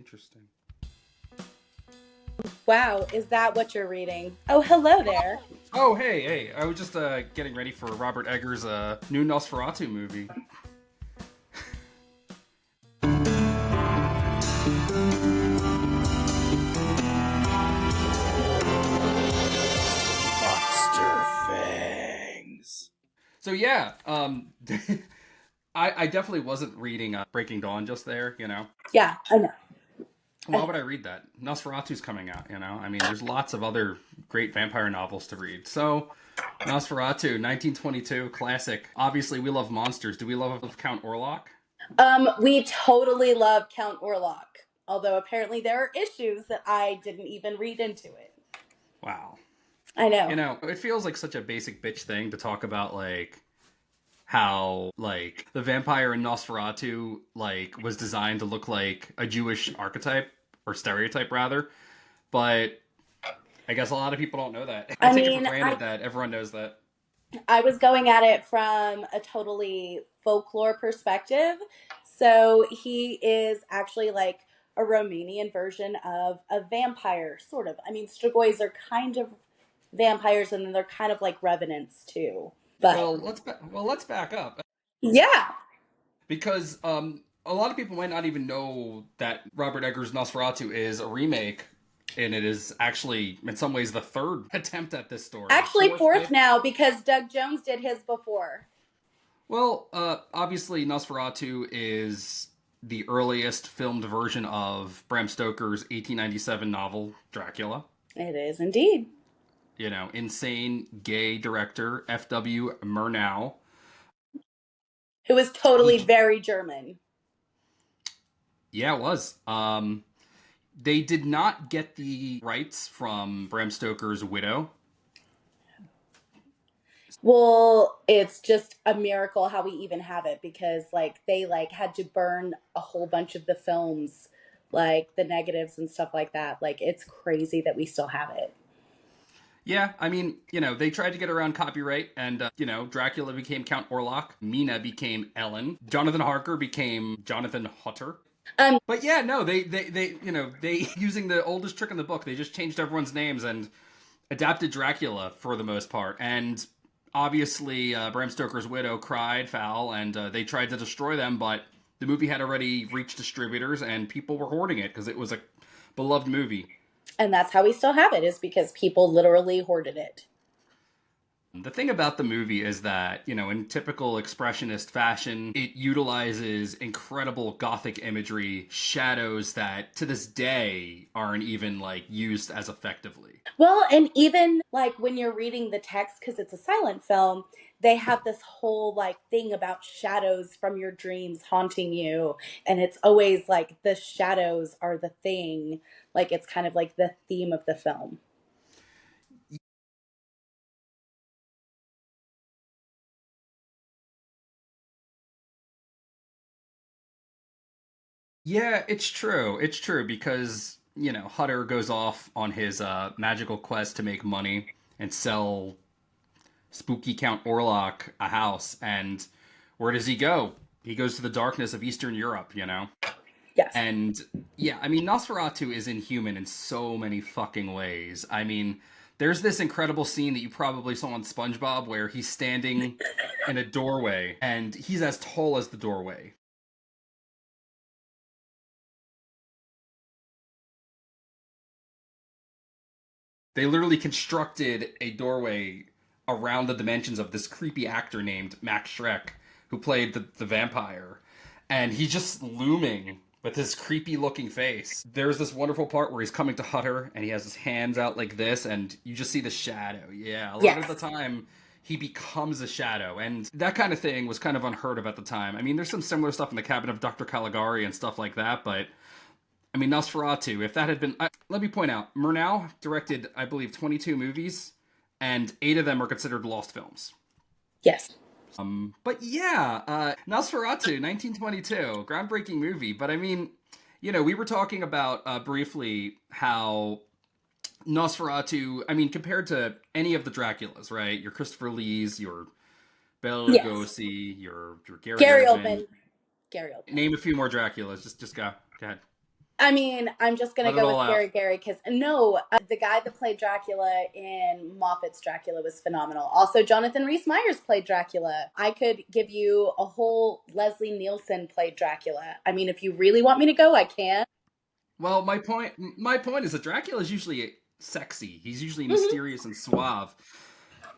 Interesting. Wow, is that what you're reading? Oh, hello there. Oh, hey. I was just getting ready for Robert Eggers' new Nosferatu movie. Monster Fangs. So yeah, I definitely wasn't reading Breaking Dawn just there, you know. Yeah, I know. Why would I read that? Nosferatu's coming out, you know? I mean, there's lots of other great vampire novels to read. So, Nosferatu, 1922, classic. Obviously, we love monsters. Do we love Count Orlock? We totally love Count Orlock, although apparently there are issues that I didn't even read into it. Wow. I know. You know, it feels like such a basic bitch thing to talk about, like, how, like, the vampire in Nosferatu, like, was designed to look like a Jewish archetype, or stereotype, rather. But I guess a lot of people don't know that. I take it for granted that everyone knows that. I was going at it from a totally folklore perspective. So he is actually like a Romanian version of a vampire, sort of. I mean, Strigoi are kind of vampires, and then they're kind of like revenants too. But let's back up. Yeah, because a lot of people might not even know that Robert Eggers' Nosferatu is a remake, and it is actually, in some ways, the third attempt at this story. Actually, fourth now, because Doug Jones did his before. Well, obviously, Nosferatu is the earliest filmed version of Bram Stoker's 1897 novel, Dracula. It is indeed. You know, insane gay director F.W. Murnau. Who was totally very German. Yeah, it was. They did not get the rights from Bram Stoker's widow. Well, it's just a miracle how we even have it, because like they like had to burn a whole bunch of the films, like the negatives and stuff like that. Like it's crazy that we still have it. Yeah, I mean, you know, they tried to get around copyright, and, you know, Dracula became Count Orlock, Mina became Ellen, Jonathan Harker became Jonathan Hutter. But yeah, no, they using the oldest trick in the book, they just changed everyone's names and adapted Dracula for the most part. And obviously, Bram Stoker's widow cried foul, and they tried to destroy them, but the movie had already reached distributors, and people were hoarding it because it was a beloved movie. And that's how we still have it, is because people literally hoarded it. The thing about the movie is that, you know, in typical expressionist fashion, it utilizes incredible gothic imagery, shadows that to this day aren't even like used as effectively. Well, and even like when you're reading the text, because it's a silent film, they have this whole like thing about shadows from your dreams haunting you. And it's always like the shadows are the thing. Like it's kind of like the theme of the film. Yeah, it's true. It's true because, you know, Hutter goes off on his magical quest to make money and sell spooky Count Orlock a house. And where does he go? He goes to the darkness of Eastern Europe, you know? Yes. And yeah, I mean, Nosferatu is inhuman in so many fucking ways. I mean, there's this incredible scene that you probably saw on SpongeBob where he's standing in a doorway and he's as tall as the doorway. They literally constructed a doorway around the dimensions of this creepy actor named Max Schreck, who played the vampire. And he's just looming with his creepy looking face. There's this wonderful part where he's coming to Hutter and he has his hands out like this, and you just see the shadow. Yeah, a lot of the time he becomes a shadow, and that kind of thing was kind of unheard of at the time. I mean, there's some similar stuff in the Cabin of Dr. Caligari and stuff like that, but I mean, Nosferatu, if that had been... let me point out, Murnau directed, I believe, 22 movies, and 8 of them are considered lost films. Yes. But yeah, Nosferatu, 1922, groundbreaking movie. But I mean, you know, we were talking about briefly how Nosferatu, I mean, compared to any of the Draculas, right? Your Christopher Lees, your Bela Lugosi, your Gary Oldman. Gary Oldman. Name a few more Draculas. Just go ahead. I mean, I'm just gonna Let it go with all out. Gary because no, the guy that played Dracula in Moffat's Dracula was phenomenal. Also, Jonathan Rhys-Meyers played Dracula. I could give you a whole Leslie Nielsen played Dracula. I mean, if you really want me to go, I can. Well, my point is that Dracula is usually sexy. He's usually Mhm. mysterious and suave.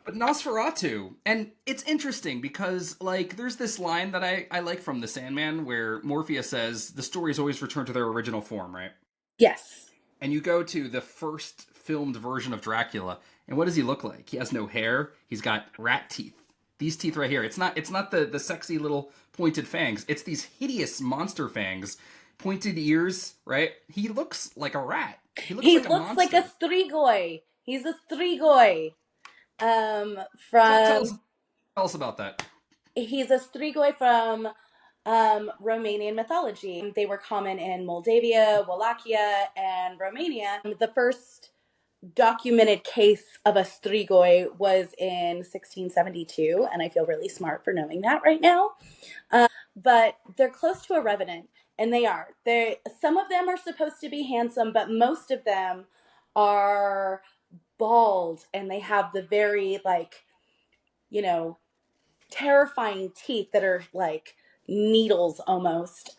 But Nosferatu, and it's interesting because like there's this line that I like from The Sandman where Morpheus says the stories always return to their original form, right? Yes. And you go to the first filmed version of Dracula, and what does he look like? He has no hair. He's got rat teeth. These teeth right here. It's not the sexy little pointed fangs. It's these hideous monster fangs, pointed ears, right? He looks like a rat. He looks He like a looks like a monster. strigoi. He's a strigoi. Um, Tell, tell us from tell us about that. he's a strigoi from Romanian mythology. They were common in Moldavia, Wallachia, and Romania. The first documented case of a strigoi was in 1672, and I feel really smart for knowing that right now. But they're close to a revenant, and they are. They Some of them are supposed to be handsome, but most of them are bald, and they have the very you know terrifying teeth that are like needles almost.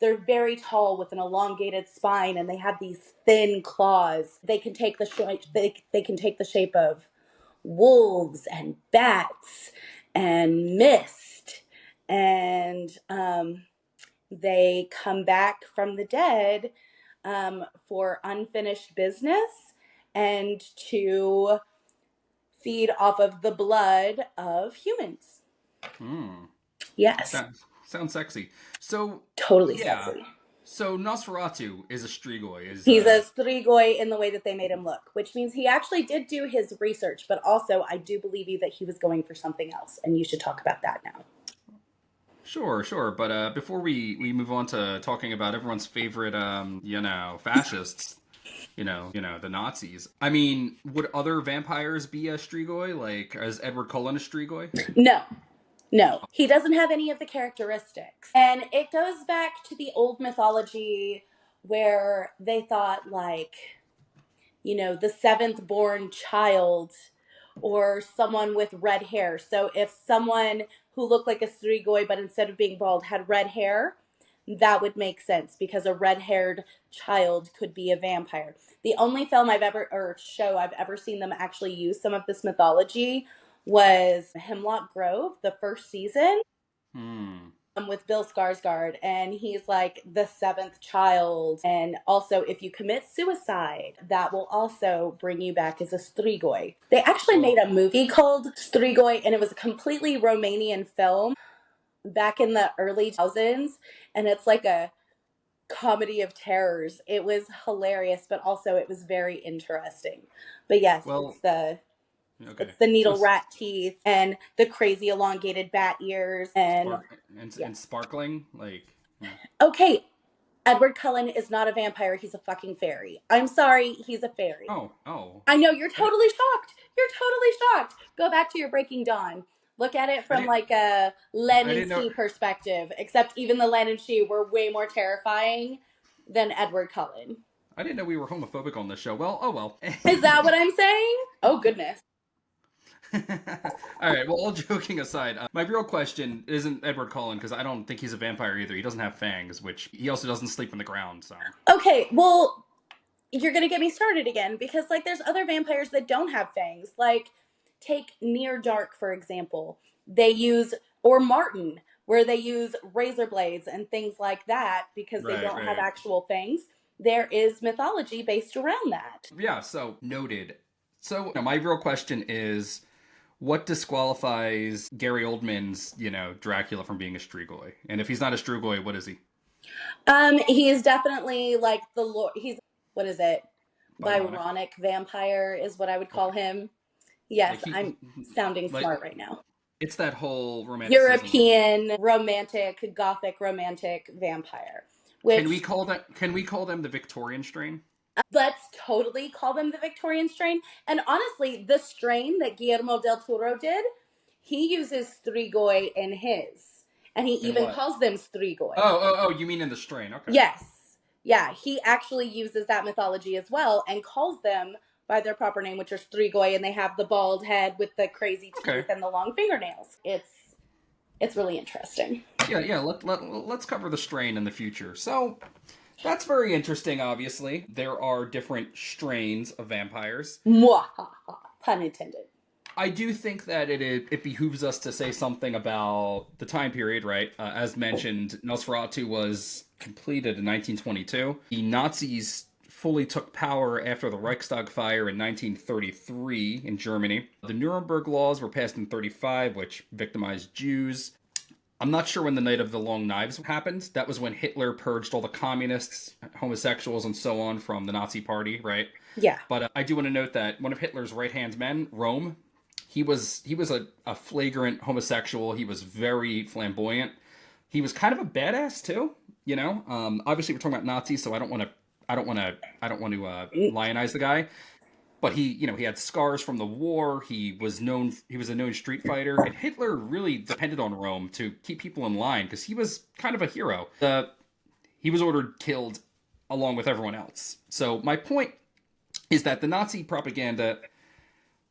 They're very tall with an elongated spine, and they have these thin claws. They can take the they can take the shape of wolves and bats and mist, and they come back from the dead for unfinished business and to feed off of the blood of humans. Hmm. Yes, Sounds sexy. So, totally yeah. sexy. So Nosferatu is a Strigoi. Is He's a strigoi in the way that they made him look, which means he actually did do his research, but also I do believe you that he was going for something else, and you should talk about that now. Sure, sure. But before we move on to talking about everyone's favorite, fascists, the Nazis. I mean, would other vampires be a Strigoi? Like, is Edward Cullen a Strigoi? No, no, he doesn't have any of the characteristics. And it goes back to the old mythology where they thought, the seventh born child or someone with red hair. So if someone who looked like a strigoi but instead of being bald had red hair, that would make sense because a red-haired child could be a vampire. The only film I've ever or show I've ever seen them actually use some of this mythology was Hemlock Grove, the first season, Hmm. with Bill Skarsgård, and he's like the seventh child. And also, if you commit suicide, that will also bring you back as a strigoi. They actually made Well, a movie called Strigoi, and it was a completely Romanian film back in the early 2000s, and it's like a comedy of terrors. It was hilarious, but also it was very interesting. But yes, well, okay. it's the So needle rat teeth and the crazy elongated bat ears and spark yeah. and sparkling, like, Okay, Edward Cullen is not a vampire, he's a fucking fairy. I'm sorry, he's a fairy. oh. I know you're I didn't, totally shocked. You're totally shocked. Go back to your Breaking Dawn. Look at it I from didn't, like a Len I and didn't know. She perspective, except even the Len and She were way more terrifying than Edward Cullen. I didn't know we were homophobic on this show. Well, oh well. Is that what I'm saying? Oh goodness. All right. Well, all joking aside, my real question isn't Edward Cullen because I don't think he's a vampire either. He doesn't have fangs, which he also doesn't sleep on the ground. So Okay, well, you're gonna get me started again because there's other vampires that don't have fangs. Like take Near Dark for example. They use or Martin, where they use razor blades and things like that because they right, don't have right. actual fangs. There is mythology based around that. Yeah. So noted. So my real question is, what disqualifies Gary Oldman's Dracula from being a Strigoi? And if he's not a Strigoi, what is he? He is definitely like the Lord. He's what is it? Byronic. Byronic vampire is what I would call Okay. him. Yes, Like he, I'm sounding like smart right now. it's that whole romanticism of. European romantic, gothic romantic vampire. Can we Which call that? Can we call them the Victorian strain? let's totally call them the Victorian strain. And honestly, the strain that Guillermo del Toro did, he uses strigoi in his, and he And even what? calls them strigoi. Oh. You mean in the strain? Okay. Yes. Yeah, he actually uses that mythology as well and calls them by their proper name, which are Strigoi, and they have the bald head with the crazy teeth Okay. and the long fingernails. It's really interesting. Yeah. Let's cover the strain in the future. So that's very interesting. Obviously, there are different strains of vampires. Mwahaha, pun intended. I do think that it behooves us to say something about the time period, right? As mentioned, Nosferatu was completed in 1922. The Nazis fully took power after the Reichstag fire in 1933 in Germany. The Nuremberg laws were passed in 35, which victimized Jews. I'm not sure when the Night of the Long Knives happened. That was when Hitler purged all the communists, homosexuals, and so on from the Nazi Party, right? Yeah. But I do want to note that one of Hitler's right-hand men, Rome, he was a flagrant homosexual. He was very flamboyant. He was kind of a badass too, you know. Obviously, we're talking about Nazis, so I don't want to lionize the guy. But he had scars from the war. He was a known street fighter, and Hitler really depended on Rome to keep people in line because he was kind of a hero. He was ordered killed along with everyone else. So my point is that the Nazi propaganda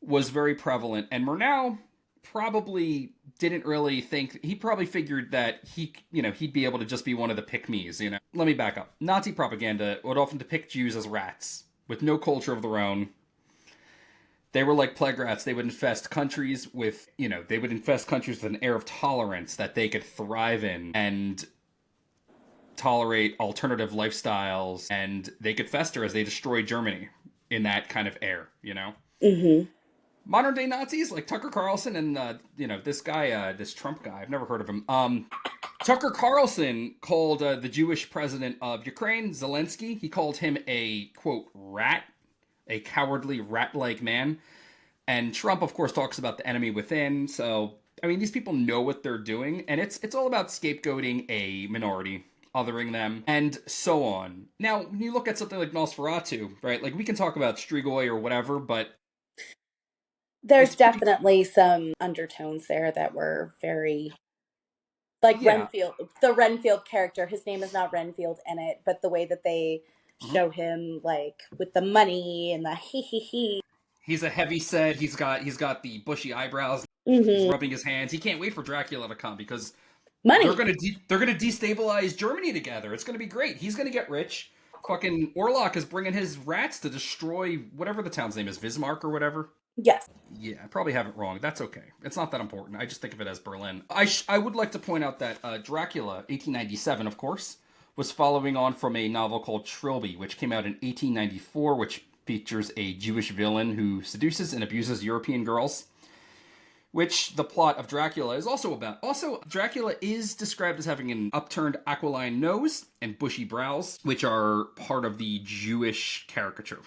was very prevalent, and Murnau probably didn't really think. He probably figured that he'd be able to just be one of the pick-me's. Let me back up. Nazi propaganda would often depict Jews as rats with no culture of their own. They were like plague rats. They would infest countries with an air of tolerance that they could thrive in and tolerate alternative lifestyles, and they could fester as they destroyed Germany in that kind of air. Mm-hmm. Modern day Nazis like Tucker Carlson and this guy, this Trump guy. I've never heard of him. Tucker Carlson called the Jewish president of Ukraine, Zelensky. He called him a quote rat, a cowardly rat-like man. And Trump, of course, talks about the enemy within. So I mean, these people know what they're doing, and it's all about scapegoating a minority, othering them, and so on. Now, when you look at something like Nosferatu, right? Like we can talk about Strigoi or whatever, but there's definitely some undertones there that were very like Renfield. The Renfield character, his name is not Renfield in it, but the way that they show him, like with the money and the he. He's a heavy set. He's got the bushy eyebrows. Mm-hmm. He's rubbing his hands. He can't wait for Dracula to come because money. They're gonna destabilize Germany together. It's gonna be great. He's gonna get rich. Fucking Orlock is bringing his rats to destroy whatever the town's name is, Bismarck or whatever. Yes. Yeah, I probably have it wrong. That's okay. It's not that important. I just think of it as Berlin. I would like to point out that Dracula, 1897, of course, was following on from a novel called Trilby, which came out in 1894, which features a Jewish villain who seduces and abuses European girls, which the plot of Dracula is also about. Also, Dracula is described as having an upturned aquiline nose and bushy brows, which are part of the Jewish caricature.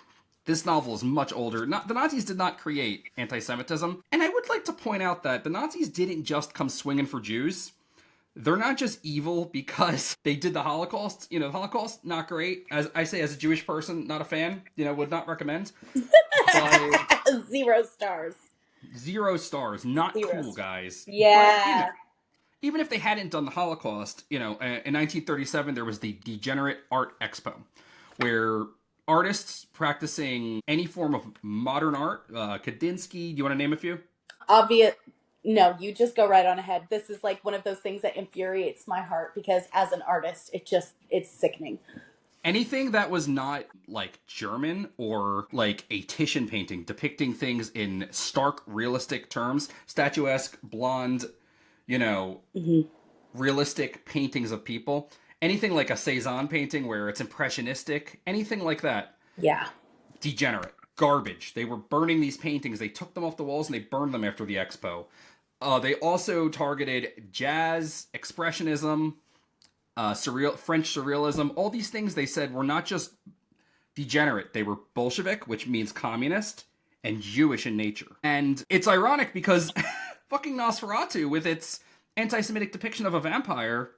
This novel is much older. The Nazis did not create anti-Semitism. And I would like to point out that the Nazis didn't just come swinging for Jews. They're not just evil because they did the Holocaust. The Holocaust, not great. As I say, as a Jewish person, not a fan. Would not recommend. But 0 stars. 0 stars. Not cool, guys. Yeah. But, even if they hadn't done the Holocaust, in 1937, there was the Degenerate Art Expo, where artists practicing any form of modern art, Kandinsky, do you want to name a few? No, you just go right on ahead. This is like one of those things that infuriates my heart because as an artist, it's sickening. Anything that was not like German or like a Titian painting depicting things in stark realistic terms, statuesque, blonde, realistic paintings of people. Anything like a Cezanne painting where it's impressionistic, anything like that. Yeah. Degenerate. Garbage. They were burning these paintings. They took them off the walls and they burned them after the expo. They also targeted jazz, expressionism, French surrealism. All these things they said were not just degenerate. They were Bolshevik, which means communist, and Jewish in nature. And it's ironic because fucking Nosferatu, with its anti-Semitic depiction of a vampire,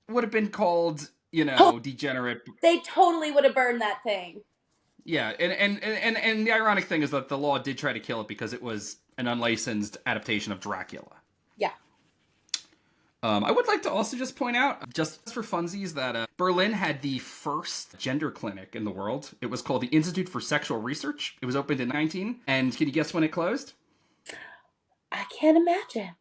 would have been called, degenerate. They totally would have burned that thing. Yeah, and the ironic thing is that the law did try to kill it because it was an unlicensed adaptation of Dracula. Yeah. I would like to also just point out, just for funsies, that Berlin had the first gender clinic in the world. It was called the Institute for Sexual Research. It was opened in 19, and can you guess when it closed? I can't imagine.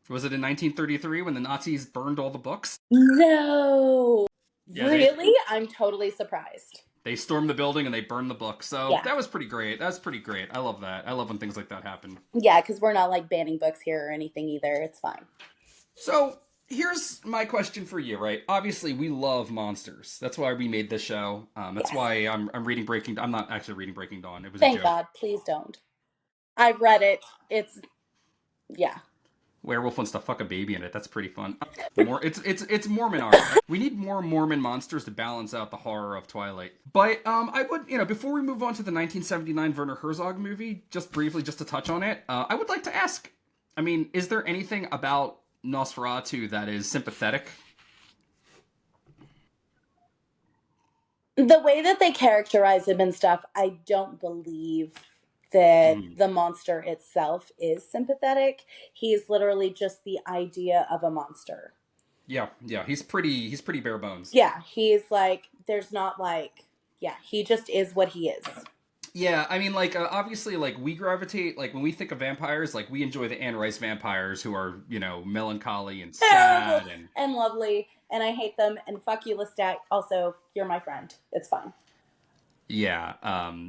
Was it in 1933 when the Nazis burned all the books? No. Yeah, Really? I'm totally surprised. They stormed the building and they burned the book. So Yeah. that was pretty great. That's pretty great. I love that. I love when things like that happen. Yeah, because we're not like banning books here or anything either. It's fine. So here's my question for you, right? Obviously, we love monsters. That's why we made this show. That's Yes. why I'm reading Breaking. I'm not actually reading Breaking Dawn. It was Thank a joke. God. Please don't. I've read it. It's yeah. Werewolf wants to fuck a baby in it. That's pretty fun. It's Mormon art. We need more Mormon monsters to balance out the horror of Twilight. But I would, before we move on to the 1979 Werner Herzog movie, just briefly, just to touch on it, I would like to ask, I mean, is there anything about Nosferatu that is sympathetic? The way that they characterize him and stuff, I don't believe that the monster itself is sympathetic. He's literally just the idea of a monster. Yeah, he's pretty bare bones. Yeah, he's like, there's not like, yeah, he just is what he is. Yeah, I mean, like, obviously, like, we gravitate, like, when we think of vampires, like, we enjoy the Anne Rice vampires who are, melancholy and sad and lovely, and I hate them, and fuck you, Lestat. Also, you're my friend. It's fine. Yeah,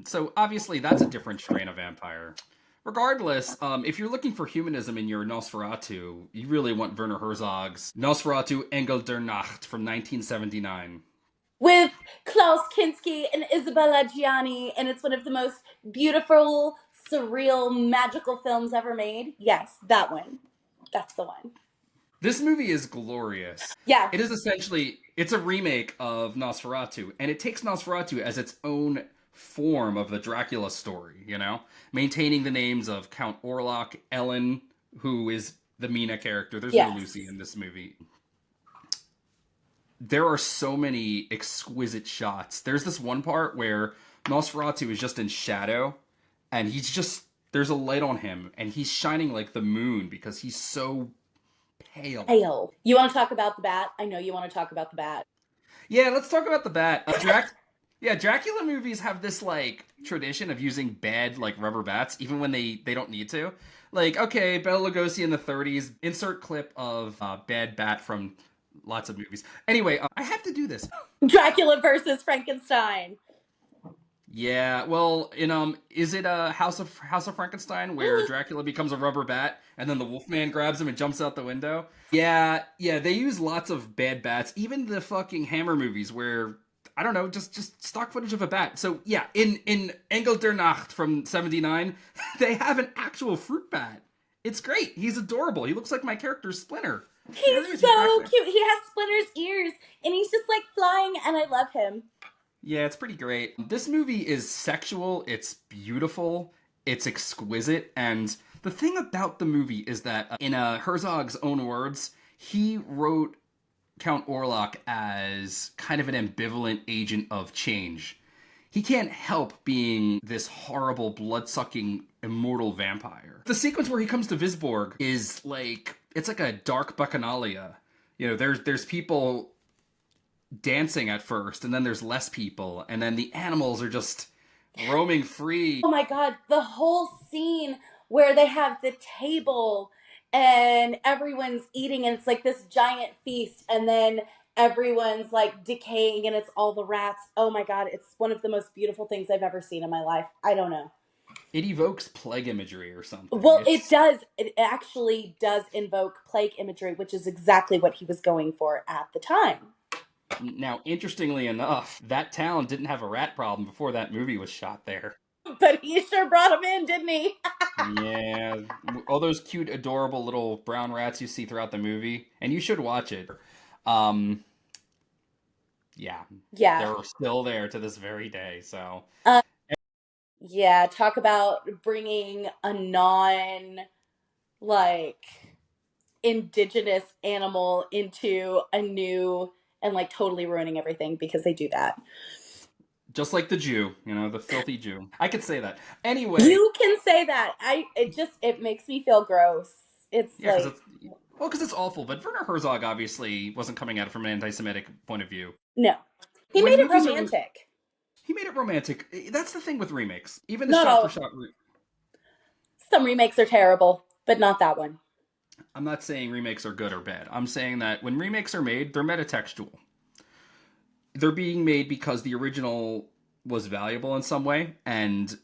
so obviously that's a different strain of vampire. Regardless, if you're looking for humanism in your Nosferatu, you really want Werner Herzog's Nosferatu Engel der Nacht from 1979. With Klaus Kinski and Isabella Giani, and it's one of the most beautiful, surreal, magical films ever made. Yes, that one. That's the one. This movie is glorious. Yeah. It is essentially, it's a remake of Nosferatu, and it takes Nosferatu as its own form of the Dracula story, maintaining the names of Count Orlock, Ellen, who is the Mina character. There's no Lucy in this movie. There are so many exquisite shots. There's this one part where Nosferatu is just in shadow, and there's a light on him, and he's shining like the moon because he's so pale. You want to talk about the bat? I know you want to talk about the bat. Yeah, let's talk about the bat. Dracula movies have this, like, tradition of using bad, like, rubber bats, even when they don't need to. Like, okay, Bela Lugosi in the 30s, insert clip of bad bat from lots of movies. Anyway, I have to do this. Dracula versus Frankenstein. Yeah, well, is it House of Frankenstein where Dracula becomes a rubber bat and then the Wolfman grabs him and jumps out the window? Yeah, they use lots of bad bats. Even the fucking Hammer movies where, I don't know, just stock footage of a bat. So yeah, in Engel der Nacht from 79, they have an actual fruit bat. It's great. He's adorable. He looks like my character Splinter. He's so cute. He has Splinter's ears and he's just like flying and I love him. Yeah, it's pretty great. This movie is sexual, it's beautiful, it's exquisite, and the thing about the movie is that, in Herzog's own words, he wrote Count Orlock as kind of an ambivalent agent of change. He can't help being this horrible, blood-sucking, immortal vampire. The sequence where he comes to Visborg is like, it's like a dark bacchanalia. There's people dancing at first, and then there's less people, and then the animals are just roaming free. Oh my god, the whole scene where they have the table and everyone's eating and it's like this giant feast and then everyone's like decaying and it's all the rats. Oh my god, it's one of the most beautiful things I've ever seen in my life. I don't know. It evokes plague imagery or something. Well, it does. It actually does invoke plague imagery, which is exactly what he was going for at the time. Now, interestingly enough, that town didn't have a rat problem before that movie was shot there. But he sure brought them in, didn't he? Yeah, all those cute, adorable little brown rats you see throughout the movie, and you should watch it. Yeah, they're still there to this very day. So, yeah, talk about bringing a indigenous animal into a new and like totally ruining everything because they do that. Just like the Jew, the filthy Jew. I could say that. Anyway. You can say that. It makes me feel gross. It's Well, because it's awful, but Werner Herzog obviously wasn't coming at it from an anti-Semitic point of view. No. He When made it movies are romantic. he made it romantic. That's the thing with remakes. Even the Not shot all for of them. shot. Some remakes are terrible, but not that one. I'm not saying remakes are good or bad. I'm saying that when remakes are made, they're metatextual. They're being made because the original was valuable in some way, and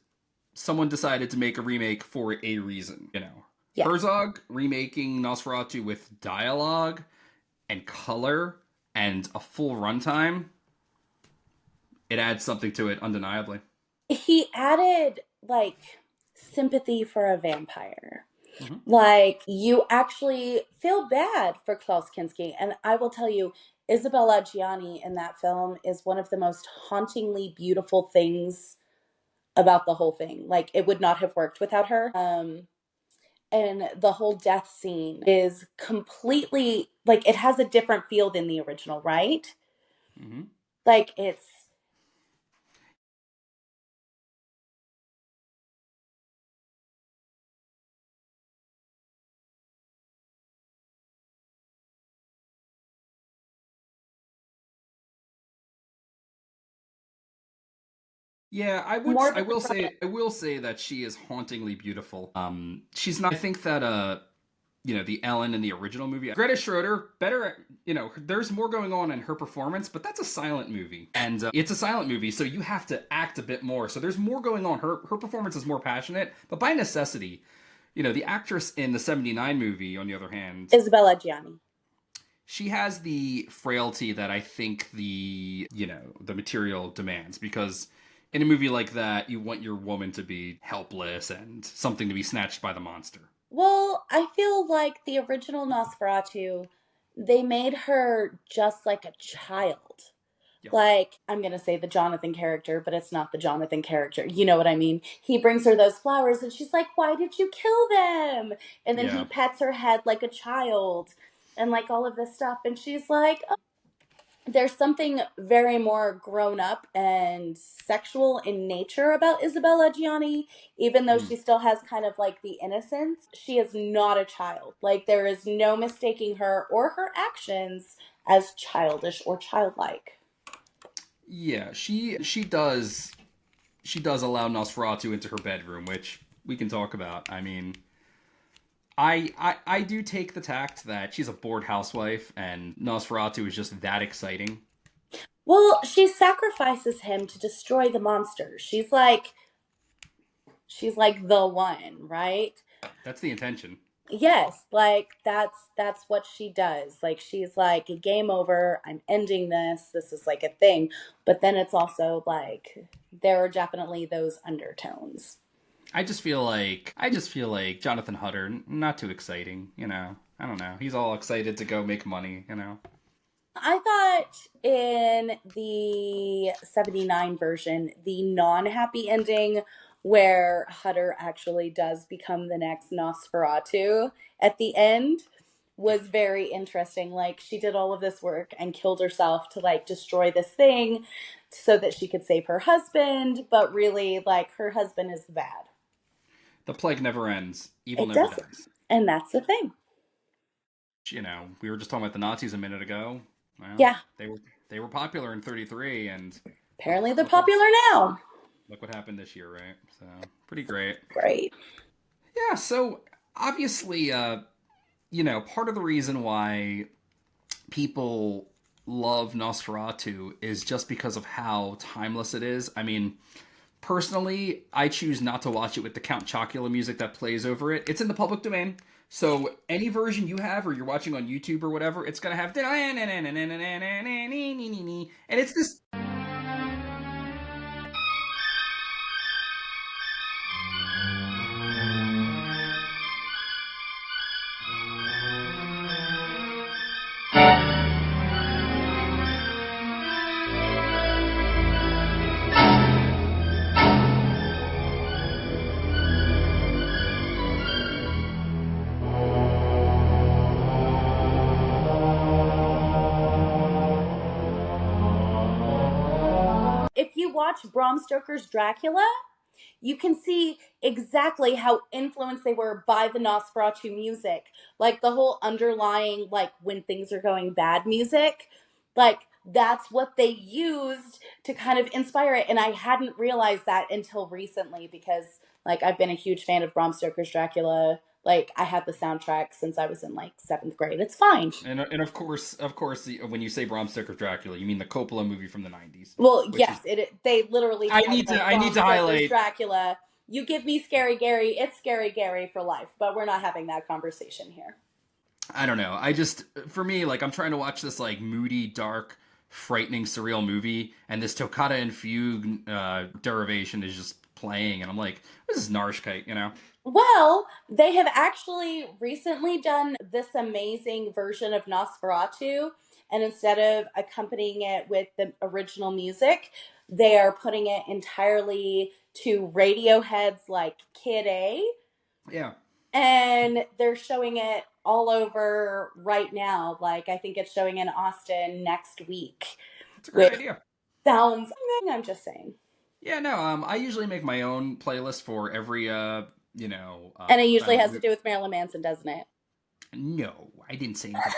someone decided to make a remake for a reason. Yeah. Herzog remaking Nosferatu with dialogue and color and a full runtime, it adds something to it undeniably. He added like sympathy for a vampire. Mm-hmm. Like you actually feel bad for Klaus Kinski, and I will tell you, Isabella Giani in that film is one of the most hauntingly beautiful things about the whole thing. Like it would not have worked without her. And the whole death scene is completely like it has a different feel than the original, right? Mm-hmm. Like it's Yeah, more I of a will say that she is hauntingly beautiful. She's not. I think that the Ellen in the original movie, Greta Schroeder, better. There's more going on in her performance, but that's a silent movie, and it's a silent movie, so you have to act a bit more. So there's more going on. Her performance is more passionate, but by necessity, the actress in the '79 movie, on the other hand, Isabella Giani. she has the frailty that I think the material demands, because in a movie like that, you want your woman to be helpless and something to be snatched by the monster. Well, I feel like the original Nosferatu, they made her just like a child. Yeah. Like, I'm going to say the Jonathan character, but it's not the Jonathan character. You know what I mean? He brings her those flowers and she's like, "Why did you kill them?" And then he pets her head like a child and like all of this stuff. And she's like, oh. There's something very more grown up and sexual in nature about Isabella Gianni, even though she still has kind of like the innocence. She is not a child. Like, there is no mistaking her or her actions as childish or childlike. Yeah, she does allow Nosferatu into her bedroom, which we can talk about. I mean, I do take the tact that she's a bored housewife and Nosferatu is just that exciting. Well, she sacrifices him to destroy the monster. She's like the one, right? That's the intention. Yes, like that's what she does. Like she's like, game over, I'm ending this. This is like a thing. But then it's also like there are definitely those undertones. I just feel like Jonathan Hutter, not too exciting, I don't know. He's all excited to go make money. I thought in the 79 version, the non-happy ending where Hutter actually does become the next Nosferatu at the end was very interesting. Like, she did all of this work and killed herself to like destroy this thing so that she could save her husband, but really like her husband is bad. The plague never ends. Evil It never doesn't. dies. And that's the thing. We were just talking about the Nazis a minute ago. Well, yeah. They were popular in 33, and apparently they're popular now. Look what happened this year, right? So, pretty great. Great. Yeah, so obviously, part of the reason why people love Nosferatu is just because of how timeless it is. I mean, personally, I choose not to watch it with the Count Chocula music that plays over it. It's in the public domain. So any version you have or you're watching on YouTube or whatever, it's going to have... And it's this... If you watch Bram Stoker's Dracula, you can see exactly how influenced they were by the Nosferatu music. Like the whole underlying, like when things are going bad music, like that's what they used to kind of inspire it. And I hadn't realized that until recently because like I've been a huge fan of Bram Stoker's Dracula. Like I had the soundtrack since I was in like 7th grade. It's fine. And of course, when you say Bram Stoker's Dracula, you mean the Coppola movie from the '90s, Well, which yes, is they literally I titled need to it I Bram need to Stoker's highlight. Dracula. You give me Scary Gary, it's Scary Gary for life. But we're not having that conversation here. I don't know. I just for me like I'm trying to watch this like moody, dark, frightening, surreal movie, and this Toccata and Fugue derivation is just playing, and I'm like, this is Narshkite, you know? Well, they have actually recently done this amazing version of Nosferatu, and instead of accompanying it with the original music, they are putting it entirely to Radiohead's like Kid A, Yeah, and they're showing it all over right now. Like I think it's showing in Austin next week, it's a great which idea. sounds. I'm just saying, Yeah, no. I usually make my own playlist for every and it usually has to do with Marilyn Manson, doesn't it? No, I didn't say anything.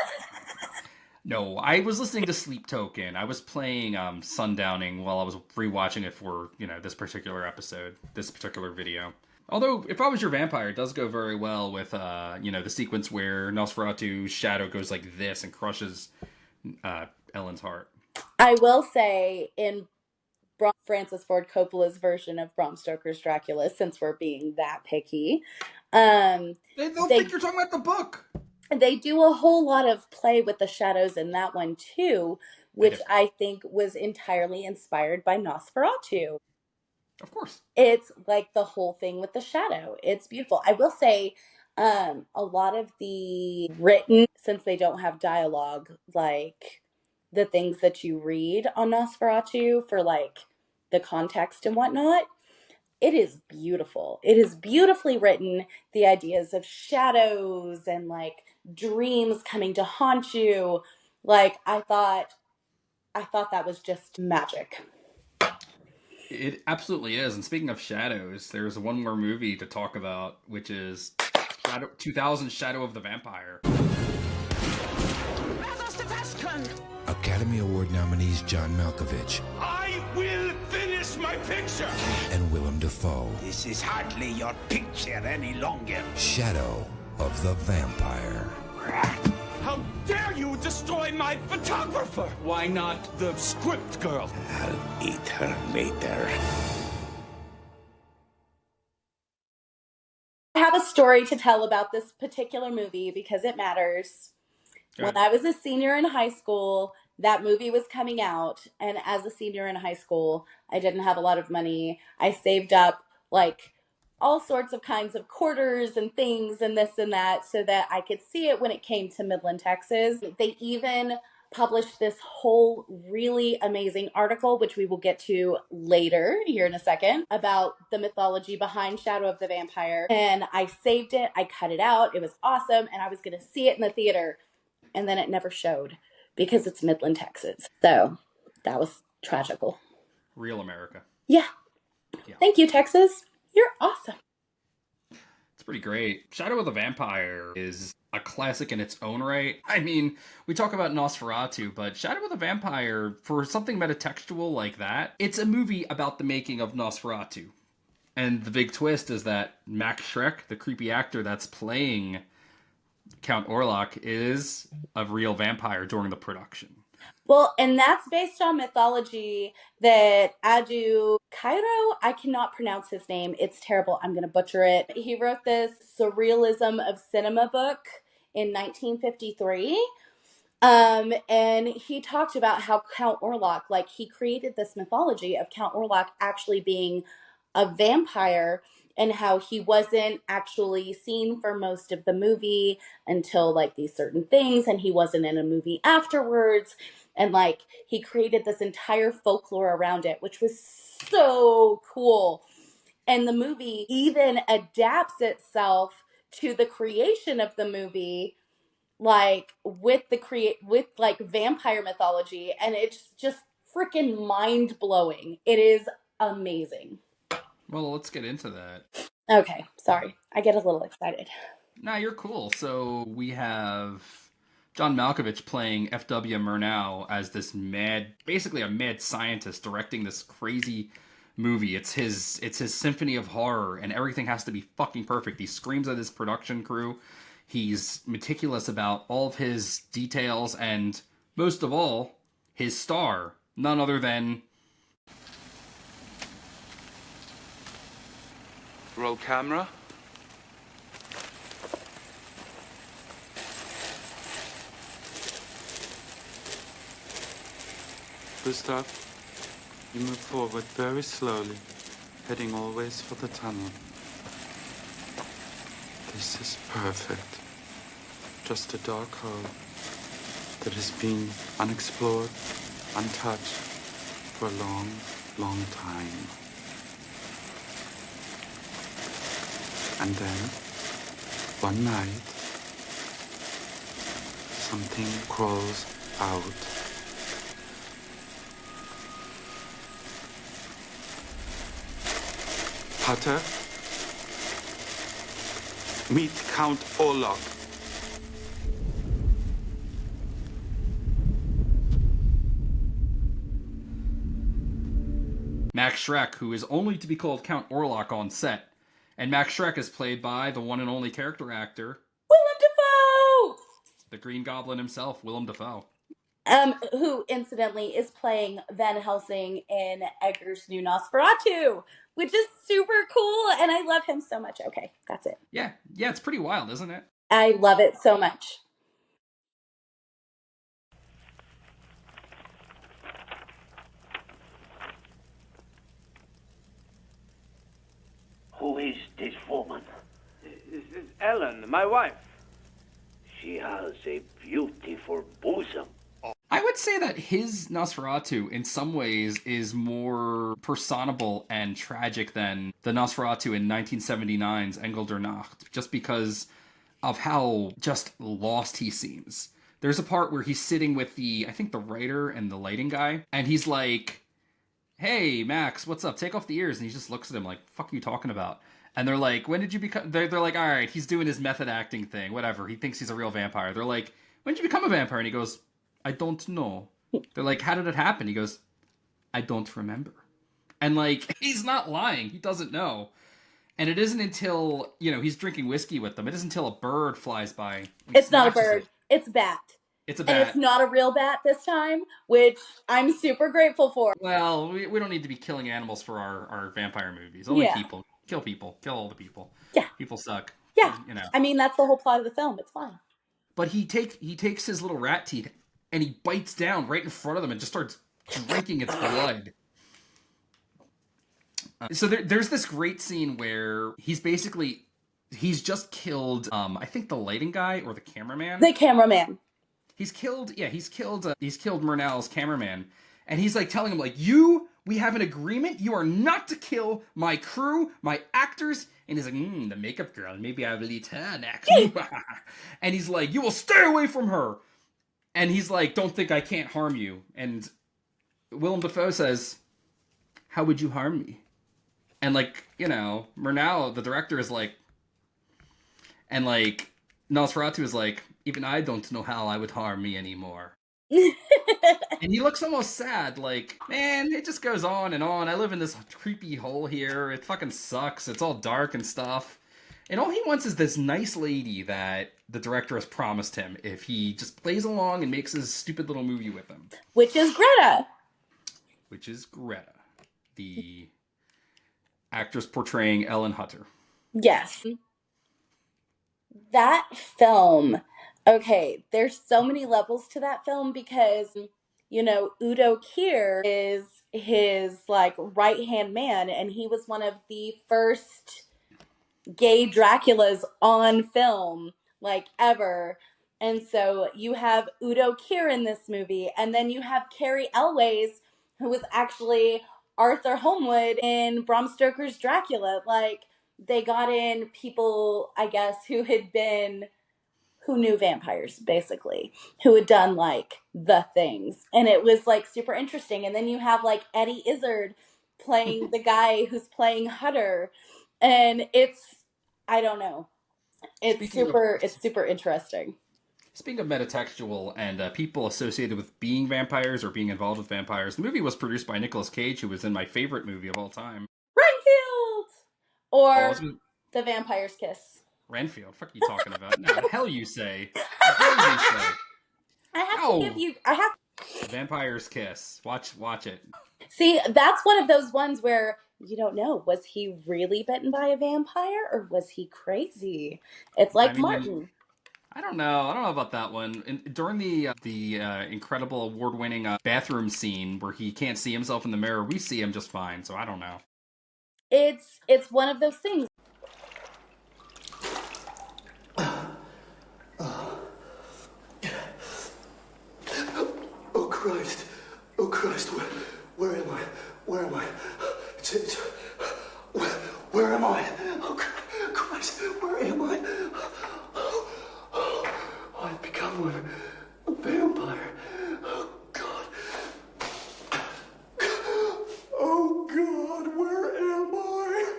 No, I was listening to Sleep Token. I was playing Sundowning while I was rewatching it for, this particular episode, this particular video. Although, If I Was Your Vampire, it does go very well with, the sequence where Nosferatu's shadow goes like this and crushes Ellen's heart. I will say in Francis Ford Coppola's version of Bram Stoker's Dracula, since we're being that picky, They'll they think you're talking about the book. they do a whole lot of play with the shadows in that one too, which I think was entirely inspired by Nosferatu. Of course. It's like the whole thing with the shadow. It's beautiful. I will say, a lot of the written, since they don't have dialogue, like the things that you read on Nosferatu for like the context and whatnot, it is beautiful. It is beautifully written. The ideas of shadows and like dreams coming to haunt you. Like I thought that was just magic. It absolutely is. And speaking of shadows, there's one more movie to talk about, which is 2000 Shadow of the Vampire. Academy Award nominees John Malkovich I will finish my picture! and Willem Dafoe. This is hardly your picture any longer. Shadow of the Vampire. How dare you destroy my photographer? Why not the script girl? I'll eat her later. I have a story to tell about this particular movie because it matters. When I was a senior in high school, that movie was coming out. And as a senior in high school, I didn't have a lot of money. I saved up like all sorts of kinds of quarters and things and this and that so that I could see it when it came to Midland, Texas. They even published this whole really amazing article, which we will get to later here in a second, about the mythology behind Shadow of the Vampire. And I saved it. I cut it out. It was awesome. And I was going to see it in the theater. And then it never showed because it's Midland, Texas. So that was tragical. Real America. Yeah. Thank you, Texas. You're awesome. It's pretty great. Shadow of the Vampire is a classic in its own right. I mean, we talk about Nosferatu, but Shadow of the Vampire, for something metatextual like that, it's a movie about the making of Nosferatu. And the big twist is that Max Schreck, the creepy actor that's playing Count Orlock, is a real vampire during the production. Well, and that's based on mythology that Adu Cairo, I cannot pronounce his name. It's terrible. I'm going to butcher it. He wrote this Surrealism of Cinema book in 1953. And he talked about how Count Orlock, like he created this mythology of Count Orlock actually being a vampire and how he wasn't actually seen for most of the movie until like these certain things, and he wasn't in a movie afterwards. And like he created this entire folklore around it, which was so cool. And the movie even adapts itself to the creation of the movie, like with like vampire mythology, and it's just freaking mind blowing. It is amazing. Well, let's get into that. Okay, sorry. I get a little excited. Nah, you're cool. So we have John Malkovich playing F.W. Murnau as this basically a mad scientist directing this crazy movie. It's his symphony of horror, and everything has to be fucking perfect. He screams at his production crew. He's meticulous about all of his details, and most of all, his star, none other than... Roll camera. Gustav, you move forward very slowly, heading always for the tunnel. This is perfect. Just a dark hole that has been unexplored, untouched for a long, long time. And then, one night, something crawls out. Potter, meet Count Orlock. Max Schreck, who is only to be called Count Orlock on set. And Max Schreck is played by the one and only character actor, Willem Dafoe! the Green Goblin himself, Willem Dafoe. Who, incidentally, is playing Van Helsing in Eggers' new Nosferatu, which is super cool, and I love him so much. Okay, that's it. Yeah, it's pretty wild, isn't it? I love it so much. Who is this woman? This is Ellen, my wife. She has a beautiful bosom. I would say that his Nosferatu, in some ways, is more personable and tragic than the Nosferatu in 1979's Engel der Nacht, just because of how just lost he seems. There's a part where he's sitting with I think the writer and the lighting guy, and he's like, "Hey, Max, what's up? Take off the ears." And he just looks at him like, "Fuck you talking about?" And they're like, "When did you become..." They're like, "All right, he's doing his method acting thing, whatever. He thinks he's a real vampire." They're like, "When did you become a vampire?" And he goes, "I don't know." They're like, "How did it happen?" He goes, "I don't remember." And like, he's not lying. He doesn't know. And it isn't until, he's drinking whiskey with them. It isn't until a bird flies by. It's not a bird. It's a bat. It's a bat. And it's not a real bat this time, which I'm super grateful for. Well, we don't need to be killing animals for our vampire movies. Only people. Kill people. Kill all the people. Yeah. People suck. Yeah. I mean, that's the whole plot of the film. It's fine. But he takes his little rat teeth and he bites down right in front of them and just starts drinking its blood. So there's this great scene where he's just killed, I think the lighting guy or the cameraman. The cameraman. He's killed Murnau's cameraman. And he's like telling him, like, we have an agreement. You are not to kill my crew, my actors. And he's like, the makeup girl, maybe I will eat her next. And he's like, you will stay away from her. And he's like, don't think I can't harm you. And Willem Dafoe says, how would you harm me? And like, Murnau, the director, is like, and like, Nosferatu is like, even I don't know how I would harm me anymore. And he looks almost sad, like, man, it just goes on and on. I live in this creepy hole here. It fucking sucks. It's all dark and stuff. And all he wants is this nice lady that the director has promised him if he just plays along and makes his stupid little movie with him. Which is Greta. The actress portraying Ellen Hutter. Yes. That film, okay, there's so many levels to that film because, Udo Kier is his, like, right-hand man, and he was one of the first gay Draculas on film, like, ever. And so you have Udo Kier in this movie, and then you have Carrie Elways, who was actually Arthur Holmwood in Bram Stoker's Dracula. Like, they got in people, I guess, who knew vampires, basically, who had done, like, the things. And it was, like, super interesting. And then you have, like, Eddie Izzard playing the guy who's playing Hutter, and I don't know. It's super interesting. Speaking of metatextual and people associated with being vampires or being involved with vampires, the movie was produced by Nicolas Cage, who was in my favorite movie of all time. Renfield! Oh, Or The Vampire's Kiss. Renfield? What the fuck are you talking about? No, the hell you say. The hell you say. I have to give you... Vampire's Kiss. Watch it. See, that's one of those ones where you don't know. Was he really bitten by a vampire or was he crazy? It's like Martin. I don't know about that one. During the incredible award-winning bathroom scene where he can't see himself in the mirror, we see him just fine, so I don't know. It's one of those things. Oh Christ, where am I? Where am I? Where am I? Oh Christ, where am I? I've become a vampire. Oh God. Oh God, where am I?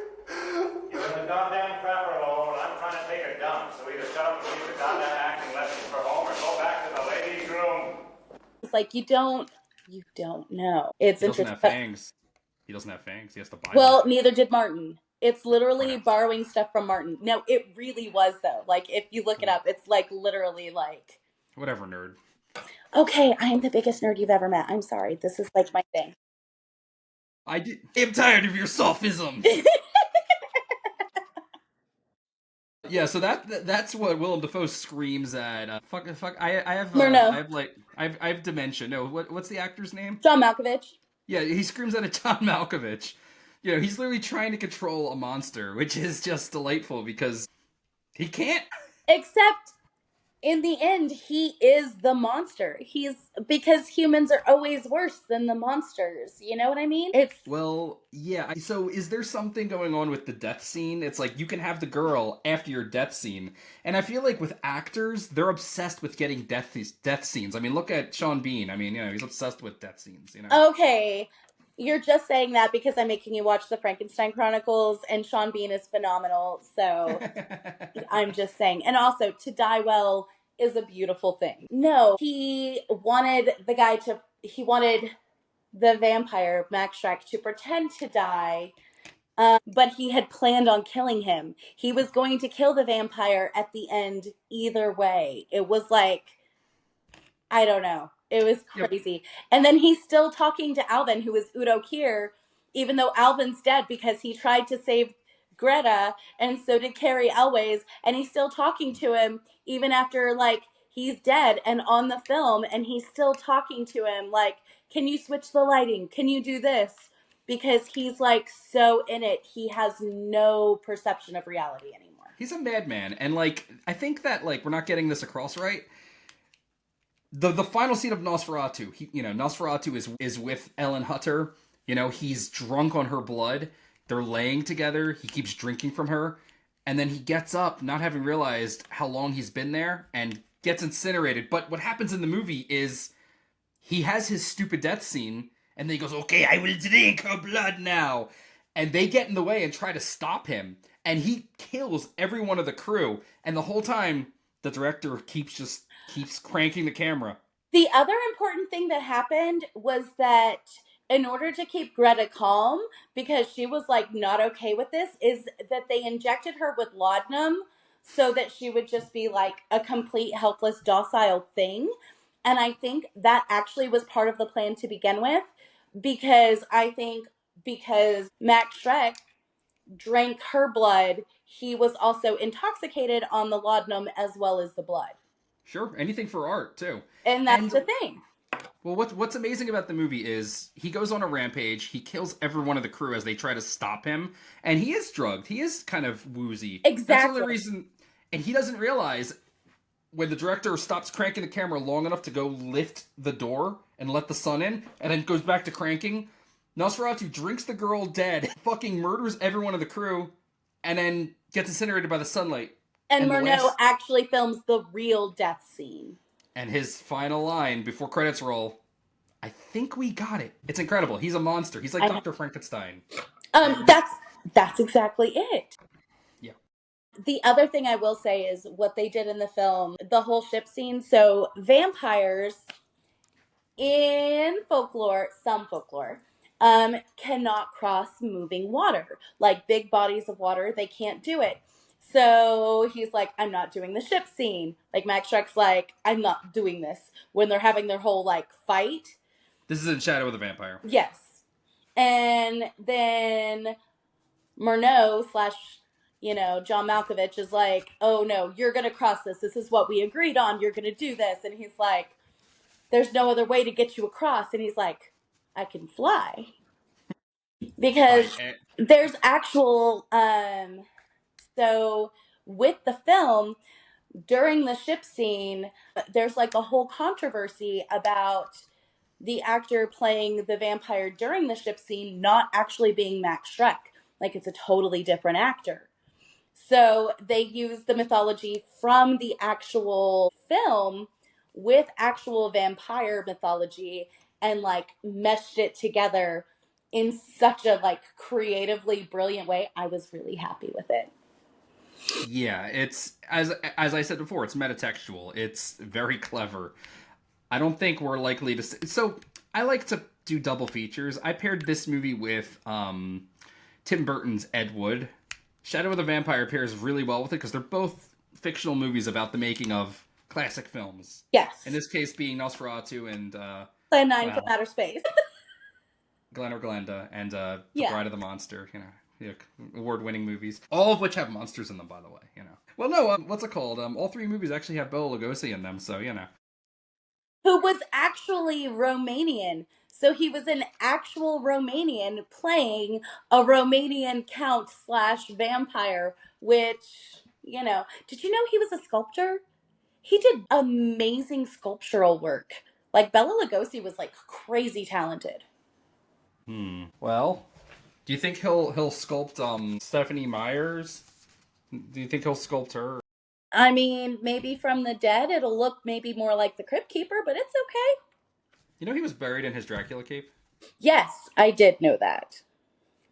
You're in the goddamn crapper hole, and I'm trying to take a dump, so either shut up and leave the goddamn acting lessons for home or go back to the ladies' room. It's like you don't know. It's he interesting. Doesn't have fangs. He doesn't have fangs. He has to buy Well, them. neither did Martin. It's literally borrowing stuff from Martin. No, it really was though. Like if you look it up, it's like literally like whatever, nerd. Okay, I am the biggest nerd you've ever met. I'm sorry. This is like my thing. I'm tired of your sophisms. Yeah, so that's what Willem Dafoe screams at. Fuck. I have dementia. No, what's the actor's name? John Malkovich. Yeah, he screams at John Malkovich. You know, he's literally trying to control a monster, which is just delightful because he can't. Except in the end, he is the monster. Because humans are always worse than the monsters. You know what I mean? Well, yeah. So is there something going on with the death scene? It's like you can have the girl after your death scene. And I feel like with actors, they're obsessed with getting death scenes. I mean, look at Sean Bean. I mean, you know, he's obsessed with death scenes, you know? Okay. You're just saying that because I'm making you watch the Frankenstein Chronicles, and Sean Bean is phenomenal, so I'm just saying. And also, to die well is a beautiful thing. No, he wanted the vampire, Max Schreck, to pretend to die, but he had planned on killing him. He was going to kill the vampire at the end either way. It was like, I don't know. It was crazy. Yep. And then he's still talking to Alvin, who is Udo Kier, even though Alvin's dead because he tried to save Greta, and so did Carrie Elways, and he's still talking to him even after, like, he's dead and on the film, and he's still talking to him, like, can you switch the lighting? Can you do this? Because he's, like, so in it, he has no perception of reality anymore. He's a madman, and, like, I think that, like, we're not getting this across right. The final scene of Nosferatu, Nosferatu is with Ellen Hutter. You know, he's drunk on her blood. They're laying together. He keeps drinking from her. And then he gets up, not having realized how long he's been there, and gets incinerated. But what happens in the movie is he has his stupid death scene, and then he goes, okay, I will drink her blood now. And they get in the way and try to stop him. And he kills every one of the crew. And the whole time, the director keeps cranking the camera. The other important thing that happened was that in order to keep Greta calm, because she was like not okay with this, is that they injected her with laudanum so that she would just be like a complete helpless docile thing. And I think that actually was part of the plan to begin with, because Max Schreck drank her blood, he was also intoxicated on the laudanum as well as the blood. Sure, anything for art, too. And that's the thing. Well, what's amazing about the movie is he goes on a rampage, he kills every one of the crew as they try to stop him, and he is drugged. He is kind of woozy. Exactly. That's the only reason, and he doesn't realize when the director stops cranking the camera long enough to go lift the door and let the sun in, and then goes back to cranking, Nosferatu drinks the girl dead, fucking murders every one of the crew, and then gets incinerated by the sunlight. And Murnau actually films the real death scene. And his final line before credits roll, I think we got it. It's incredible. He's a monster. He's like Dr. Frankenstein. That's exactly it. Yeah. The other thing I will say is what they did in the film, the whole ship scene. So vampires in folklore, some folklore, cannot cross moving water. Like big bodies of water, they can't do it. So he's like, I'm not doing the ship scene. Like Max Schreck's like, I'm not doing this. When they're having their whole like fight. This is in Shadow of the Vampire. Yes. And then Murnau / John Malkovich is like, oh no, you're going to cross this. This is what we agreed on. You're going to do this. And he's like, there's no other way to get you across. And he's like, I can fly. Because there's actual, so with the film, during the ship scene, there's like a whole controversy about the actor playing the vampire during the ship scene not actually being Max Schreck. Like it's a totally different actor. So they used the mythology from the actual film with actual vampire mythology and like meshed it together in such a like creatively brilliant way. I was really happy with it. Yeah, it's as I said before, it's metatextual. It's very clever. I don't think we're likely to so I like to do double features. I paired this movie with Tim Burton's Ed Wood. Shadow of the Vampire pairs really well with it because they're both fictional movies about the making of classic films. Yes. In this case being Nosferatu and Plan 9 from Outer Space. Glen or Glenda and The Bride of the Monster, award-winning movies. All of which have monsters in them, by the way, Well, no, what's it called? All three movies actually have Bela Lugosi in them, so, Who was actually Romanian. So he was an actual Romanian playing a Romanian count / vampire, which, did you know he was a sculptor? He did amazing sculptural work. Like Bela Lugosi was like crazy talented. Well, do you think he'll sculpt Stephanie Myers? Do you think he'll sculpt her? I mean, maybe from the dead it'll look maybe more like the Crypt Keeper, but it's okay. You know he was buried in his Dracula cape? Yes, I did know that.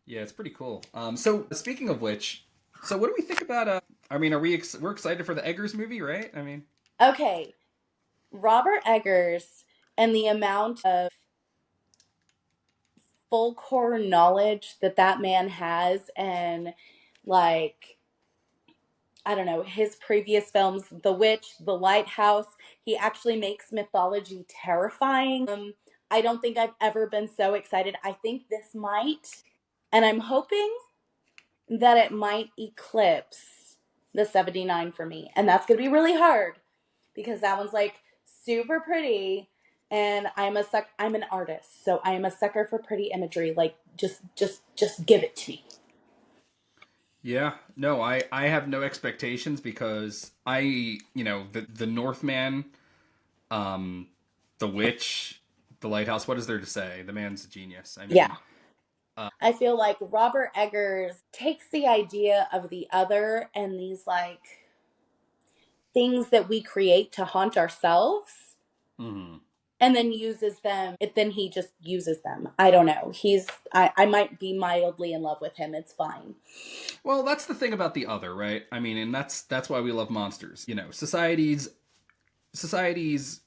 Yeah, it's pretty cool. So speaking of which, so what do we think about? We're excited for the Eggers movie, right? Okay, Robert Eggers and the amount of full core knowledge that man has, and like, I don't know, his previous films, The Witch, The Lighthouse, he actually makes mythology terrifying. I don't think I've ever been so excited. I think this might, and I'm hoping that it might eclipse the 79 for me. And that's going to be really hard because that one's like super pretty. And I'm an artist, so I am a sucker for pretty imagery. Like, just give it to me. Yeah, no, I have no expectations because the Northman, the Witch, the Lighthouse. What is there to say? The man's a genius. I feel like Robert Eggers takes the idea of the other and these like things that we create to haunt ourselves. Mm-hmm. And then uses them. Then he just uses them. I don't know. I might be mildly in love with him. It's fine. Well, that's the thing about the other, right? And that's why we love monsters. Societies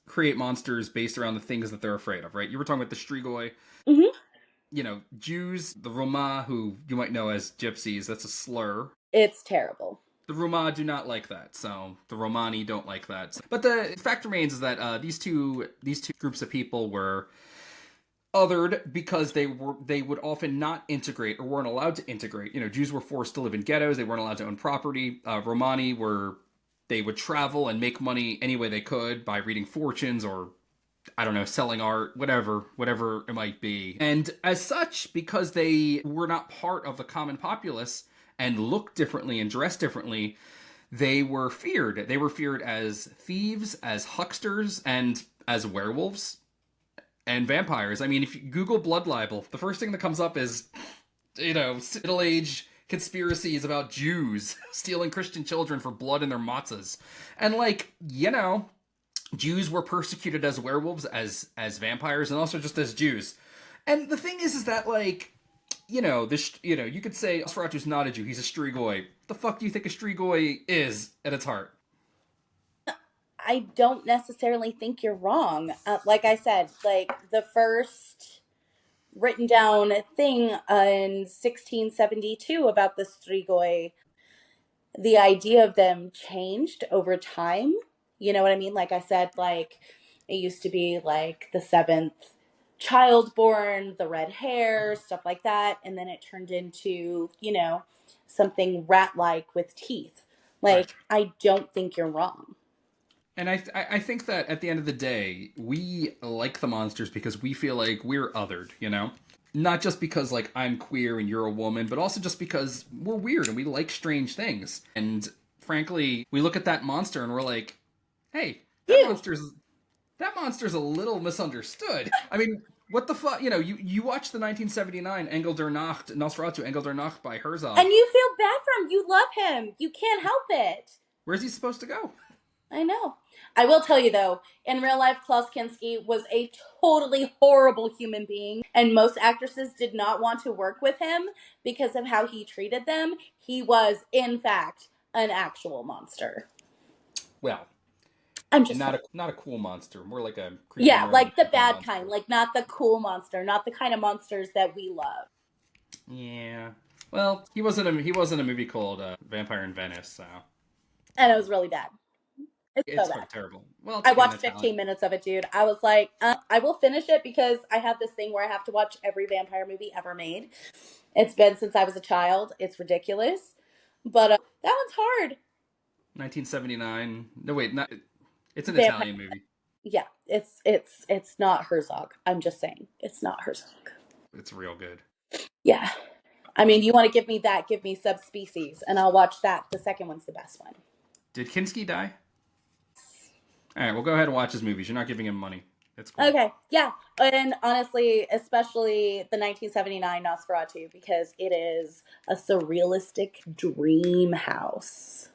create monsters based around the things that they're afraid of, right? You were talking about the Strigoi. Mm-hmm. Jews, the Roma, who you might know as gypsies, that's a slur. It's terrible. The Roma do not like that, so the Romani don't like that. But the fact remains is that these two groups of people were othered because they would often not integrate or weren't allowed to integrate. Jews were forced to live in ghettos; they weren't allowed to own property. Romani they would travel and make money any way they could by reading fortunes or, I don't know, selling art, whatever it might be. And as such, because they were not part of the common populace and looked differently and dressed differently, they were feared. They were feared as thieves, as hucksters, and as werewolves and vampires. If you Google blood libel, the first thing that comes up is, middle-age conspiracies about Jews stealing Christian children for blood in their matzahs. And Jews were persecuted as werewolves, as vampires, and also just as Jews. And the thing is that like, you could say Nosferatu's not a Jew; he's a Strigoi. The fuck do you think a Strigoi is at its heart? I don't necessarily think you're wrong. Like I said, like the first written down thing in 1672 about the Strigoi, the idea of them changed over time. You know what I mean? Like I said, like it used to be like the seventh child born, the red hair, stuff like that. And then it turned into, something rat like with teeth. Like, I don't think you're wrong. And I think that at the end of the day, we like the monsters because we feel like we're othered, Not just because, like, I'm queer and you're a woman, but also just because we're weird and we like strange things. And frankly, we look at that monster and we're like, hey, that monster's a little misunderstood. I mean, what the fuck? You watch the 1979 Engel der Nacht, Nosferatu, Engel der Nacht by Herzog. And you feel bad for him. You love him. You can't help it. Where's he supposed to go? I know. I will tell you, though, in real life, Klaus Kinski was a totally horrible human being, and most actresses did not want to work with him because of how he treated them. He was, in fact, an actual monster. Well, I'm just not a cool monster, more like a creepy, like the bad monster. kind, like not the cool monster, not the kind of monsters that we love. Yeah. Well, he wasn't a movie called Vampire in Venice, so. And it was really bad. It's so terrible. Well, I watched 15 minutes of it, dude. I was like, I will finish it because I have this thing where I have to watch every vampire movie ever made. It's been since I was a child. It's ridiculous. But that one's hard. 1979. No, wait, not. It's an Italian movie. Yeah, it's not Herzog. I'm just saying, it's not Herzog. It's real good. Yeah. I mean, you want to give me that, give me Subspecies, and I'll watch that. The second one's the best one. Did Kinski die? All right, well, go ahead and watch his movies. You're not giving him money. It's cool. Okay, yeah. And honestly, especially the 1979 Nosferatu, because it is a surrealistic dream house.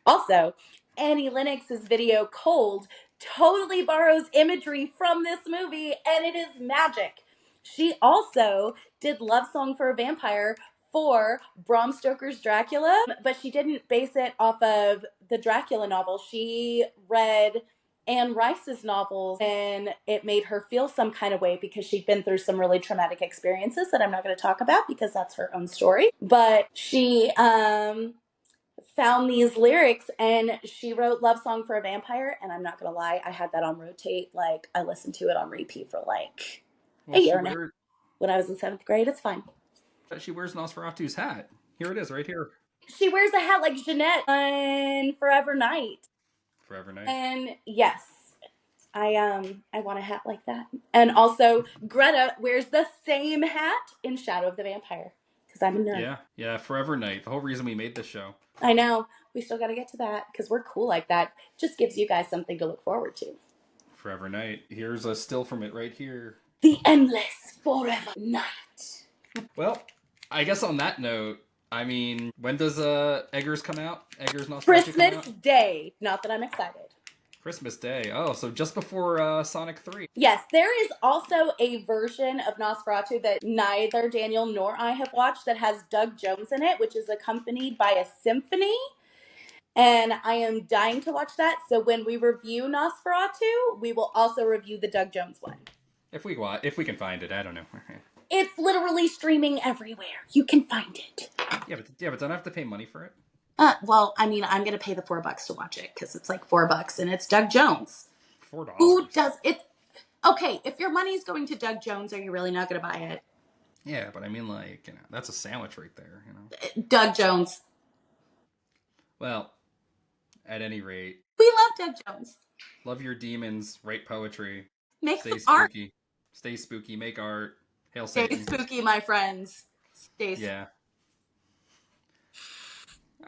Also, Annie Lennox's video Cold totally borrows imagery from this movie, and it is magic. She also did Love Song for a Vampire for Bram Stoker's Dracula, but she didn't base it off of the Dracula novel. She read Anne Rice's novels, and it made her feel some kind of way because she'd been through some really traumatic experiences that I'm not going to talk about because that's her own story. But she found these lyrics and she wrote Love Song for a Vampire, and I'm not going to lie, I had that on rotate. Like, I listened to it on repeat for like a year now. When I was in 7th grade. It's fine. She wears Nosferatu's hat. Here it is, right here. She wears a hat like Jeanette on Forever Night. Forever Night. And yes, I want a hat like that. And also, Greta wears the same hat in Shadow of the Vampire because I'm a nerd. Yeah, Forever Night. The whole reason we made this show. I know. We still got to get to that because we're cool like that. Just gives you guys something to look forward to. Forever Night. Here's a still from it right here. The endless forever night. Well, I guess on that note, I mean, when does Eggers come out? Eggers Nosferatu Christmas come out? Day. Not that I'm excited. Christmas Day. Oh, so just before Sonic 3. Yes, there is also a version of Nosferatu that neither Daniel nor I have watched that has Doug Jones in it, which is accompanied by a symphony. And I am dying to watch that. So when we review Nosferatu, we will also review the Doug Jones one. If we can find it, I don't know. It's literally streaming everywhere. You can find it. Yeah, but don't I have to pay money for it? Well, I mean, I'm going to pay the $4 to watch it because it's like $4 and it's Doug Jones. $4. Who does it? Okay, if your money's going to Doug Jones, are you really not going to buy it? Yeah, but I mean, like, that's a sandwich right there, Doug Jones. Well, at any rate. We love Doug Jones. Love your demons, write poetry. Make Stay some spooky. art. Stay spooky, make art. Hail Stay Satan. spooky, my friends. Stay spooky. Yeah.